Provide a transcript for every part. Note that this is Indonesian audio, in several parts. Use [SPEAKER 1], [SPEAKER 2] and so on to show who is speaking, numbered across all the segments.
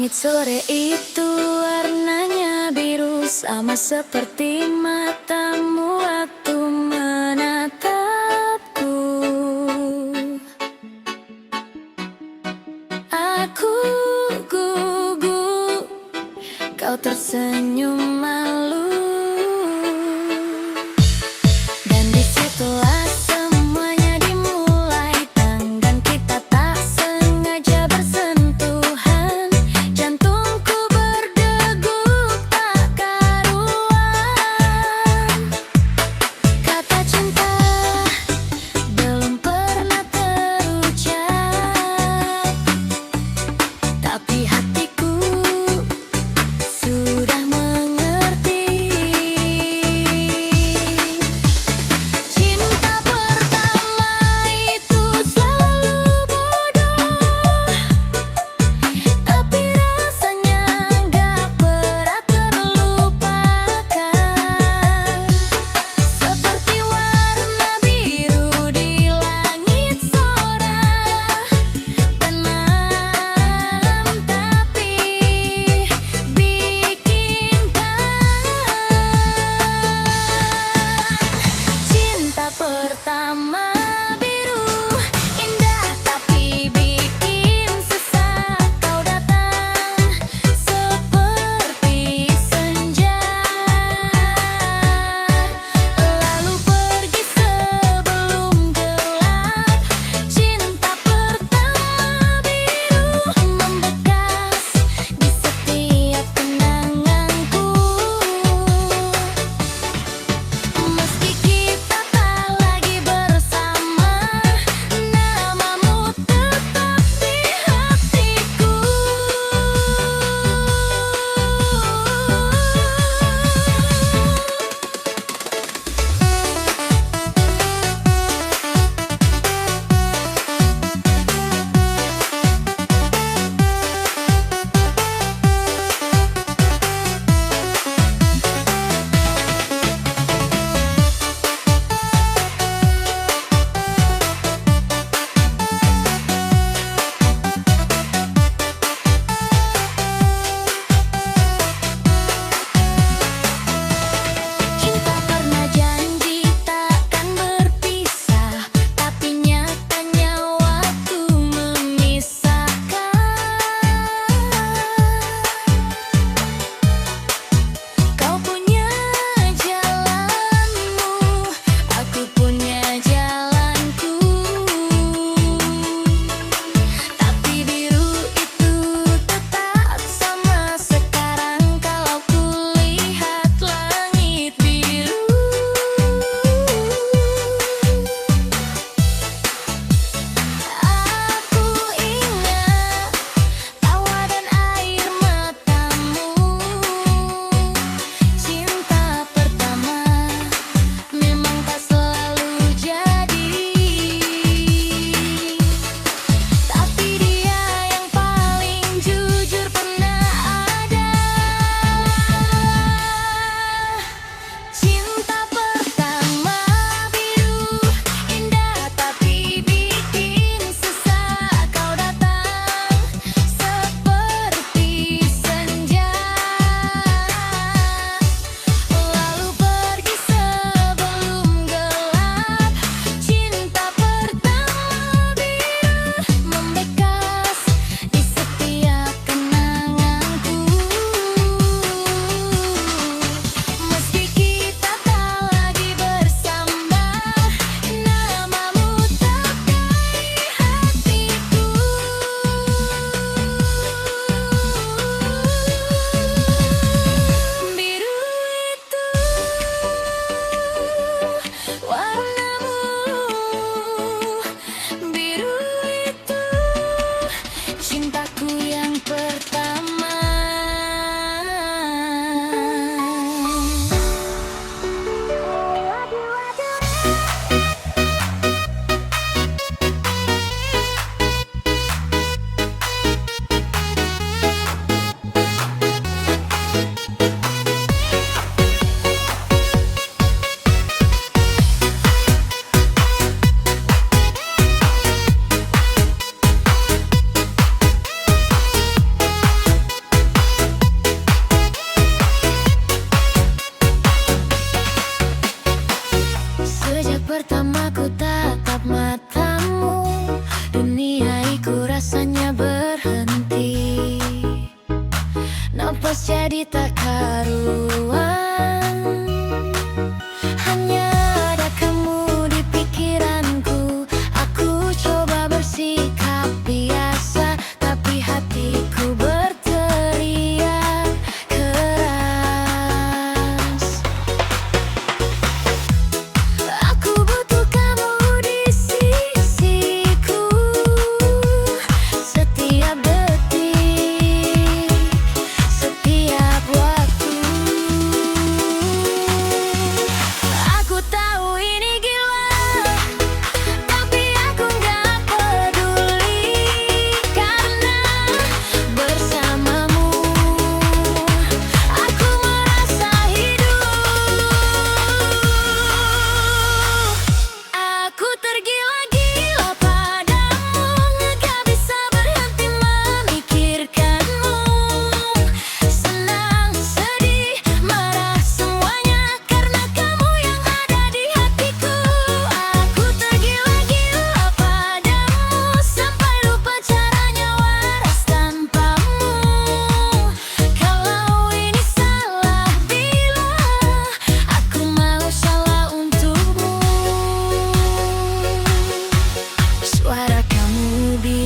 [SPEAKER 1] Langit sore itu warnanya biru, sama seperti matamu waktu menatapku. Aku gugup, kau tersenyum malu. Dan disitulah semuanya dimulai, tangan kita tak sengaja bersentuhan. Jantungku berdegup tak karuan. Kata cinta belum pernah terucap, tapi hatiku sudah mengerti.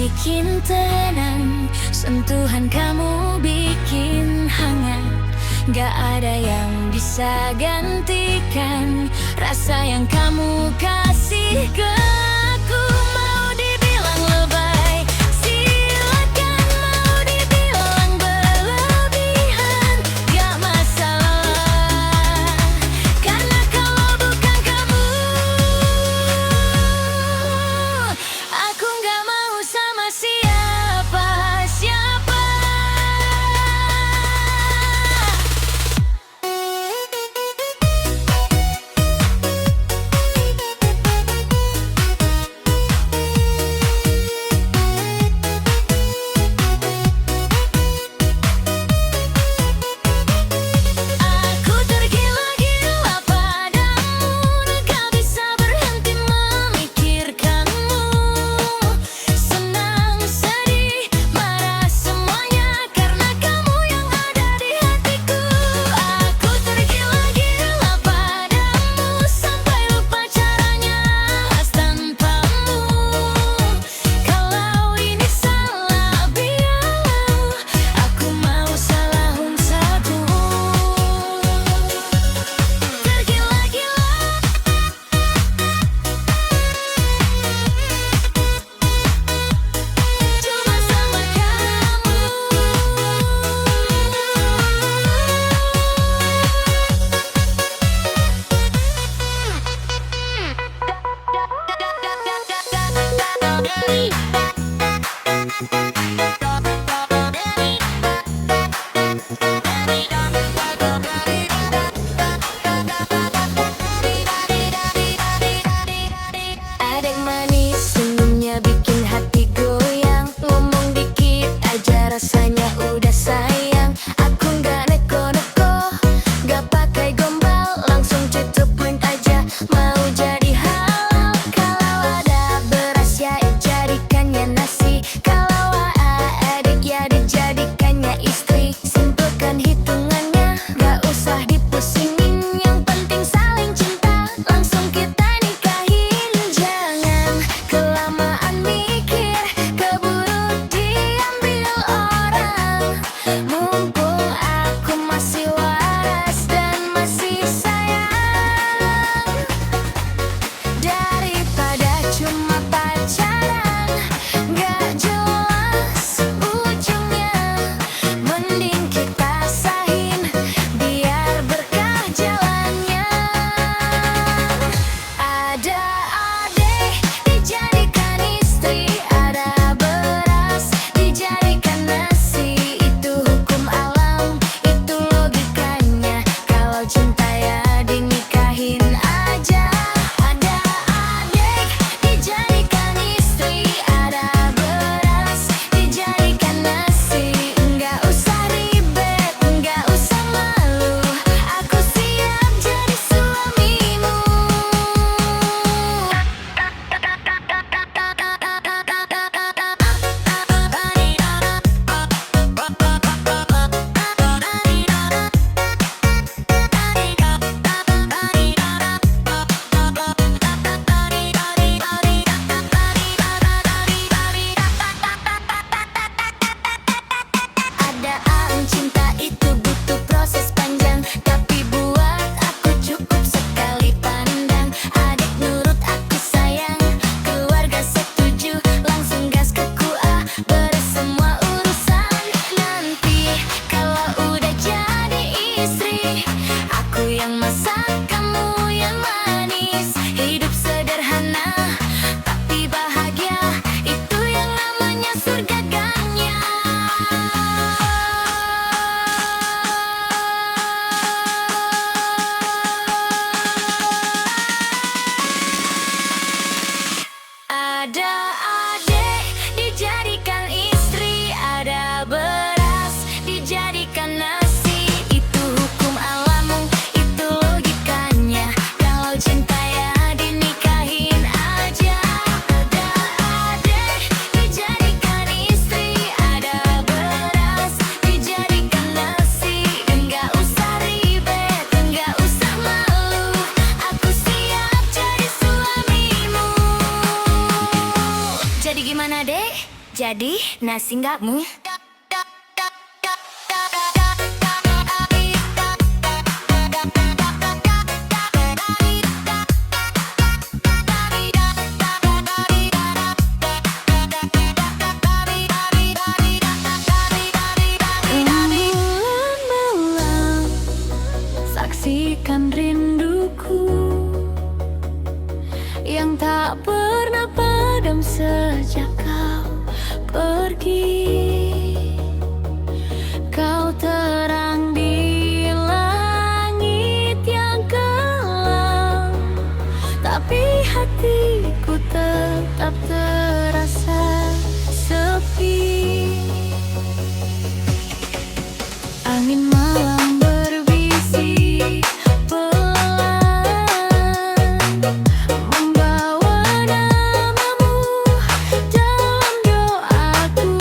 [SPEAKER 1] bikin tenang, sentuhan kamu bikin hangat. Gak ada yang bisa gantikan rasa yang kamu kasih ke aku. Mau dibilang lebay, silakan. Mau dibilang berlebihan, gak masalah. Karena kalau bukan kamu, aku gak mau sama siapa-siapa. Aku tergila-gila padamu, gak bisa berhenti memikirkanmu. Senang, sedih, marah, semuanya karena kamu yang ada di hatiku. Aku tergila-gila padamu, sampai lupa caranya tanpamu. Kalau ini salah, biarlah aku mau salah satu. Tergila-gila, cuma sama kamu. Adek manis, senyumnya bikin hati goyang. Ngomong dikit aja rasanya udah sayang. Aku gak neko-neko, gak pakai gombal, langsung to the point aja. Mau jadi halal, kalau ada beras ya jadikannya nasi. Kalau adik ya dijadikannya istri. Simpelkan hitungannya, gak usah dipusingin. Yang penting saling cinta, langsung kita nikahin. Jangan kelamaan mikir, keburu diambil orang. Mumpung aku masih waras dan masih sayang, daripada cuma pacaran gak jelas ujungnya. Mending kita sahin, biar berkah jalannya. Ada adik dijadikan istri, ada beras dijadikan nasi. Itu hukum alam, itu logikanya. Kalau cinta ya dinikahin aja. Ada adik dijadikan istri, ada beras dijadikan nasi. Enggak usah ribet, enggak usah malu, aku siap jadi suamimu. Adaan cinta itu butuh proses panjang, tapi buat aku cukup sekali pandang. Adik nurut aku sayang, keluarga setuju, langsung gas ke KUA, beres semua urusan. Nanti kalau udah jadi istri, aku yang masak, kamu yang manis. Hidup sederhana tapi bahagia, itu yang namanya surga ganya. Ada adik dijadikan istri, ada beras dijadikan nasi. Itu hukum alam, itu logikanya. Kalau cinta ya dinikahin aja. Ada adik dijadikan istri, ada beras dijadikan nasi. Enggak usah ribet, enggak usah malu, aku siap jadi suamimu. Jadi gimana dek? Jadi nasi nggak mu?
[SPEAKER 2] Rembulan malam, saksikan rinduku yang tak pernah padam sejak kau pergi. Kau terang di langit yang kelam, tapi hatiku tetap terasa sepi. Angin malam berbisik pelan, membawa namamu dalam doaku.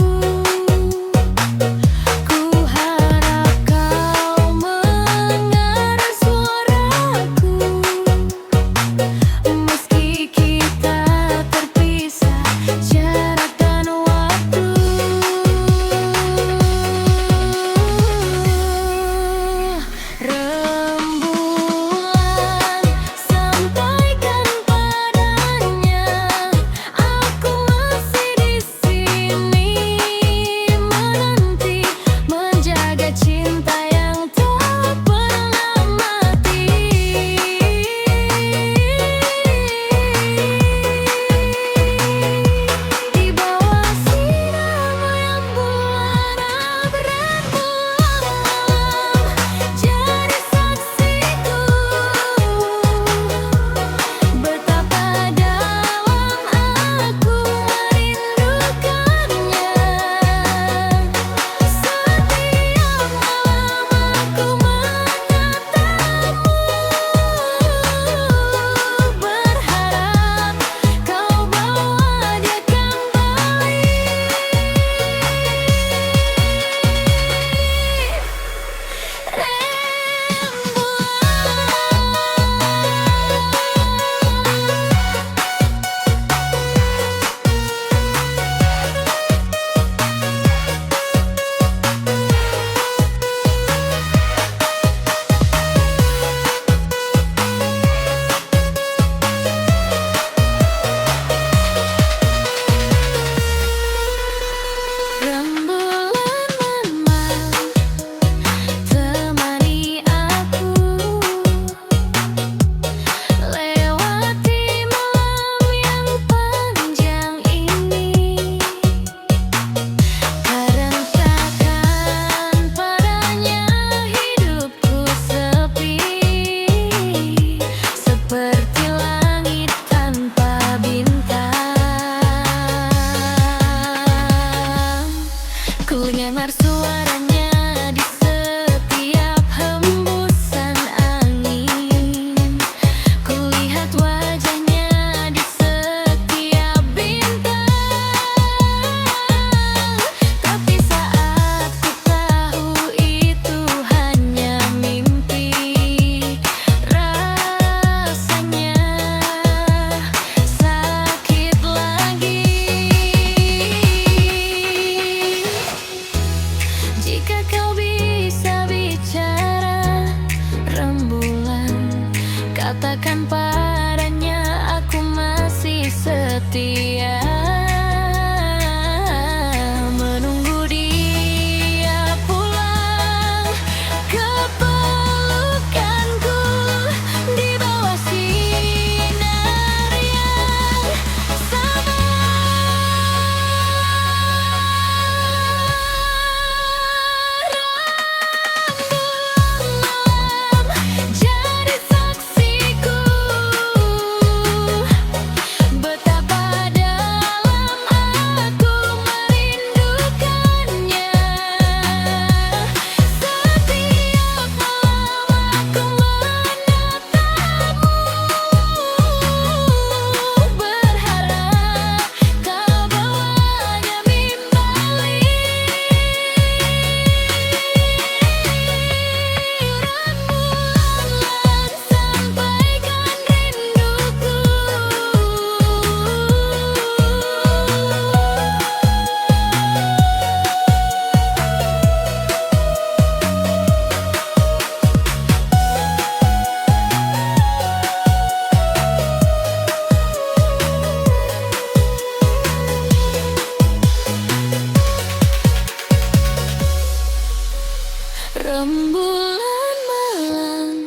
[SPEAKER 2] Rembulan malam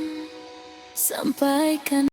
[SPEAKER 2] sampaikan